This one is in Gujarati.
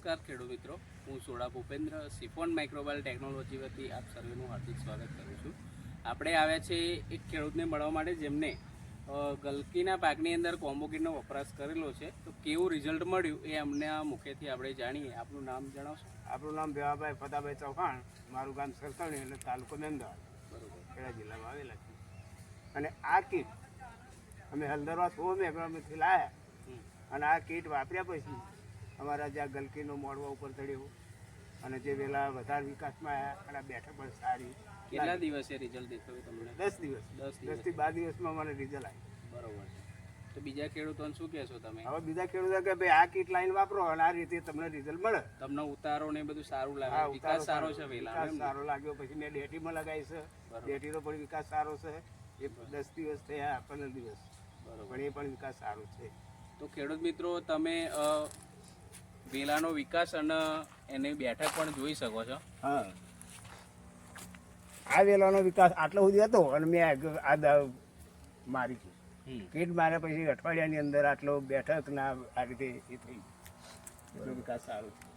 નમસ્કાર ખેડૂત મિત્રો, હું soda Bhupendra chiffon microbial technology વતી આપ સર્વેનું હાર્દિક સ્વાગત કરું છું. આપણે આવ્યા છે એક ખેડૂતને મળવા માટે જેમને ગલકીના પાકની અંદર કોમ્બોકીટનો વપરાશ કરેલો છે. તો કેવું રિઝલ્ટ મળ્યું એ અમને આ મુખેથી આપણે જાણીએ. આપનું નામ જણાવશો? આપણું નામ ભેવાભાઈ ફતાભાઈ ચૌહાણ, મારું ગામ સરસણી એટલે તાલુકો નંદવાડ, બરોબર. ખેડા જિલ્લામાં આવેલા છે. અને આ કીટ અમે હલદરવા 16 મેઘરણમાંથી લાવ્યા અને આ કીટ વાપર્યા પછી અમારા જ્યાં ગલકીનો મોડવા ઉપર ચડ્યો અને જે વેલા વધારે વિકાસમાં આવ્યા અને આ બેઠક પણ સારી. કેટલા દિવસે રિઝલ્ટ દેખાયું તમને? 10 દિવસ 10 થી 12 દિવસમાં મને રિઝલ્ટ આવ્યું. બરોબર છે. તો બીજા ખેડૂતોને શું કહેશો તમે? હવે બીજા ખેડૂતો કે ભાઈ આ કીટ લાઈન વાપરો અને આ રીતે તમને રિઝલ્ટ મળે. તમને ઉતારો ને બધું સારું હા, લાગે? વિકાસ સારો છે વેલા? વિકાસ સારો લાગ્યો. પછી મેં ડેટીમાં લગાવી છે, ડેટીનો પણ વિકાસ સારો છે. એ 10 દિવસ થયા, 15 દિવસ, બરોબર. પણ એ પણ વિકાસ સારો છે. તો ખેડૂત મિત્રો, તમે વેલાનો વિકાસ અને એની બેઠક પણ જોઈ શકો છો. હા, આ વેલાનો વિકાસ આટલો સુધી હતો અને મેં મારી છે કીટ માર્યા પછી અઠવાડિયાની અંદર આટલો બેઠક ના આ રીતે એ થઈ. એટલો વિકાસ સારો છે.